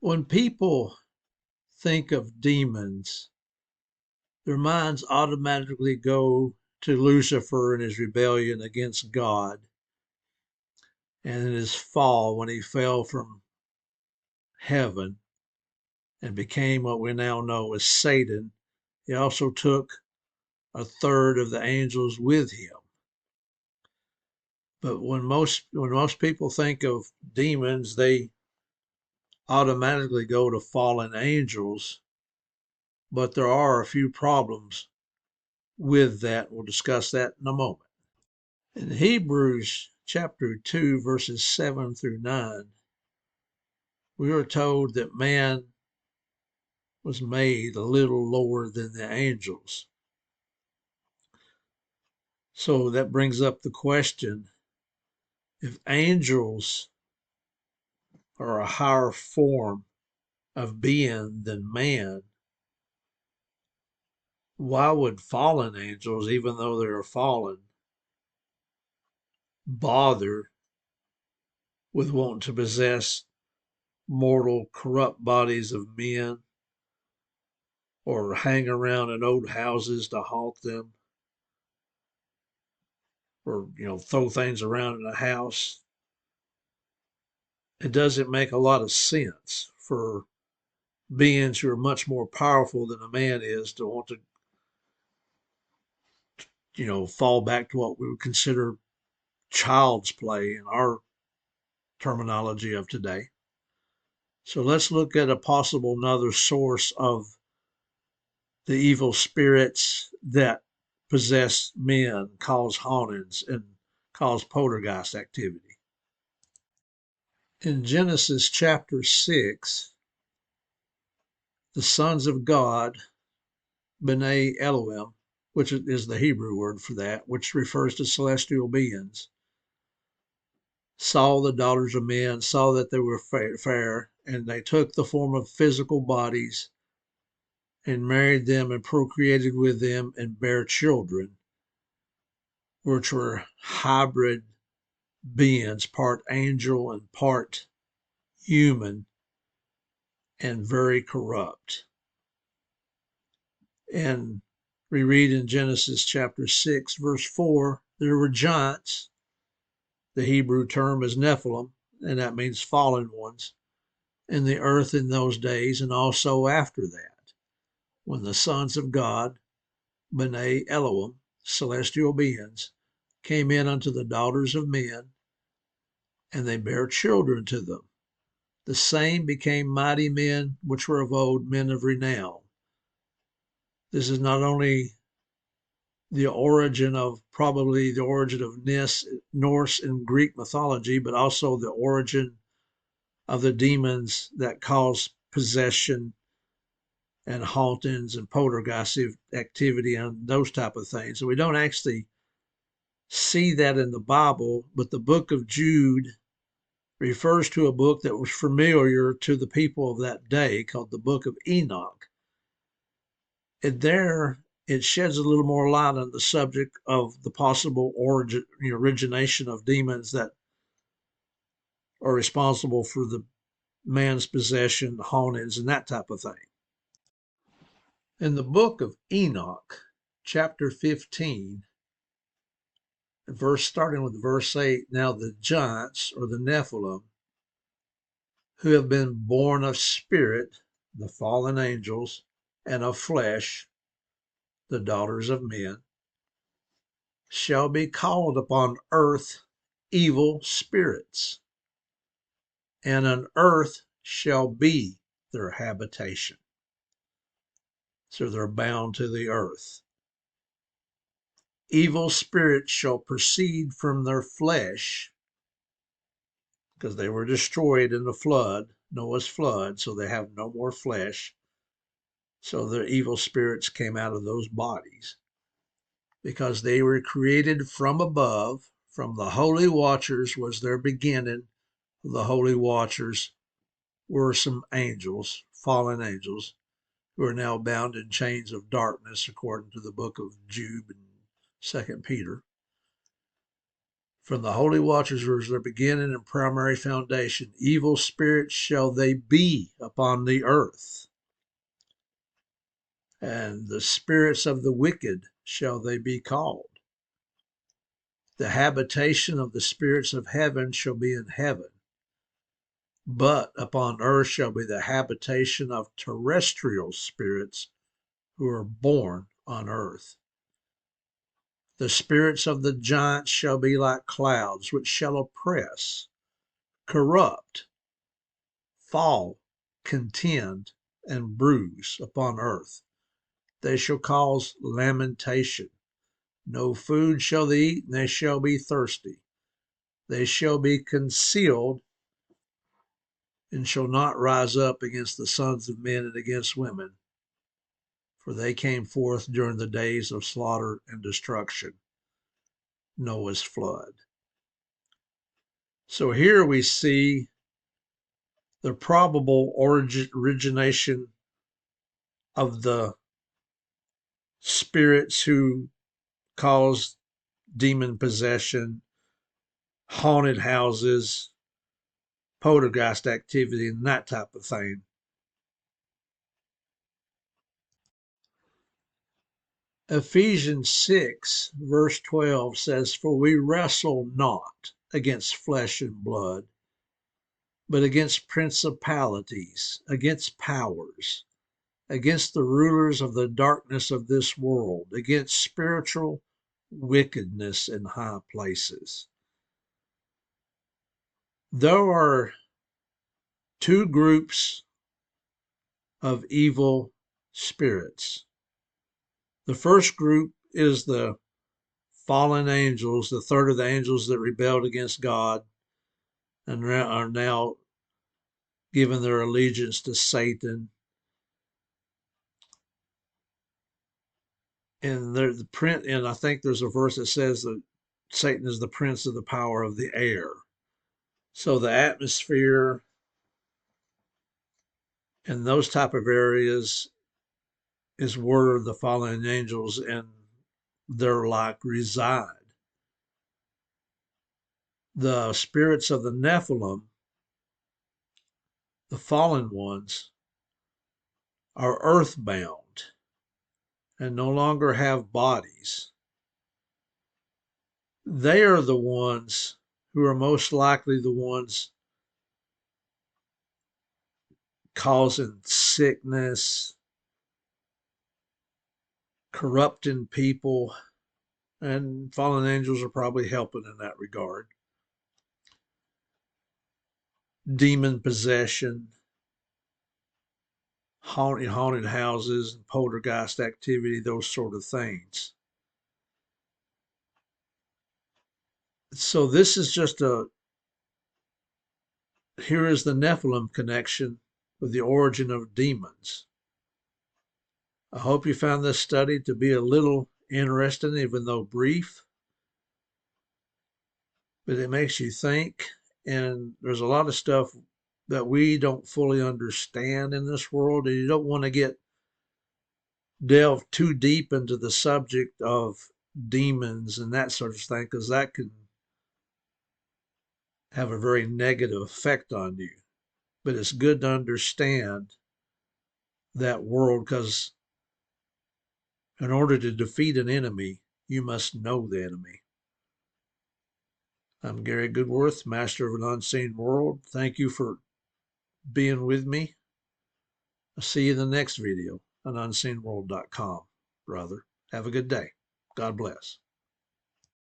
When people think of demons, their minds automatically go to Lucifer and his rebellion against God and in his fall when he fell from heaven and became what we now know as Satan. He also took a third of the angels with him. But when most people think of demons, they automatically go to fallen angels. But there are a few problems with that. We'll discuss that in a moment. In Hebrews chapter 2, verses 7 through 9, we are told that man was made a little lower than the angels. So that brings up the question, if angels are a higher form of being than man, why would fallen angels, even though they are fallen, bother with wanting to possess mortal, corrupt bodies of men or hang around in old houses to haunt them or, throw things around in a house? It doesn't make a lot of sense for beings who are much more powerful than a man is to want to, fall back to what we would consider child's play in our terminology of today. So let's look at a possible another source of the evil spirits that possess men, cause hauntings, and cause poltergeist activity. In Genesis chapter 6, the sons of God, B'nai Elohim, which is the Hebrew word for that, which refers to celestial beings, saw the daughters of men, saw that they were fair, and they took the form of physical bodies and married them and procreated with them and bare children, which were hybrid beings, part angel and part human, and very corrupt. And we read in Genesis chapter 6, verse 4, there were giants. The Hebrew term is Nephilim, and that means fallen ones, in the earth in those days, and also after that, when the sons of God, B'nai Elohim, celestial beings, came in unto the daughters of men, and they bare children to them. The same became mighty men, which were of old, men of renown. This is not only probably the origin of Norse and Greek mythology, but also the origin of the demons that cause possession and hauntings and poltergeist activity and those type of things. So we don't actually see that in the Bible, but the book of Jude refers to a book that was familiar to the people of that day called the book of Enoch. And there it sheds a little more light on the subject of the possible origination of demons that are responsible for the man's possession, hauntings, and that type of thing. In the book of Enoch, chapter 15, starting with verse 8, now the giants, or the Nephilim, who have been born of spirit, the fallen angels, and of flesh, the daughters of men, shall be called upon earth evil spirits, and on earth shall be their habitation. So they're bound to the earth. Evil spirits shall proceed from their flesh, because they were destroyed in the flood, Noah's flood, so they have no more flesh. So the evil spirits came out of those bodies because they were created from above, from the holy watchers was their beginning. The holy watchers were some angels, fallen angels, who are now bound in chains of darkness, according to the book of Jude and 2 Peter. From the holy watchers was their beginning and primary foundation. Evil spirits shall they be upon the earth, and the spirits of the wicked shall they be called. The habitation of the spirits of heaven shall be in heaven, but upon earth shall be the habitation of terrestrial spirits who are born on earth. The spirits of the giants shall be like clouds, which shall oppress, corrupt, fall, contend, and bruise upon earth. They shall cause lamentation. No food shall they eat, and they shall be thirsty. They shall be concealed, and shall not rise up against the sons of men and against women, for they came forth during the days of slaughter and destruction, Noah's flood. So here we see the probable origination of the spirits who caused demon possession, haunted houses, poltergeist activity, and that type of thing. Ephesians 6, verse 12 says, "For we wrestle not against flesh and blood, but against principalities, against powers, against the rulers of the darkness of this world, against spiritual wickedness in high places." There are two groups of evil spirits. The first group is the fallen angels, the third of the angels that rebelled against God and are now giving their allegiance to Satan. And and I think there's a verse that says that Satan is the prince of the power of the air. So the atmosphere and those type of areas is where the fallen angels and their like reside. The spirits of the Nephilim, the fallen ones, are earthbound and no longer have bodies. They are the ones who are most likely the ones causing sickness, corrupting people, and fallen angels are probably helping in that regard. Demon possession, haunted houses, and poltergeist activity, those sort of things. So this is just here is the Nephilim connection with the origin of demons. I hope you found this study to be a little interesting, even though brief, but it makes you think. And there's a lot of stuff that we don't fully understand in this world, and you don't want to delve too deep into the subject of demons and that sort of thing, because that can have a very negative effect on you. But it's good to understand that world, because in order to defeat an enemy, you must know the enemy. I'm Gary Goodworth, Master of an Unseen World. Thank you for being with me. I'll see you in the next video on unseenworld.com, brother. Have a good day. God bless.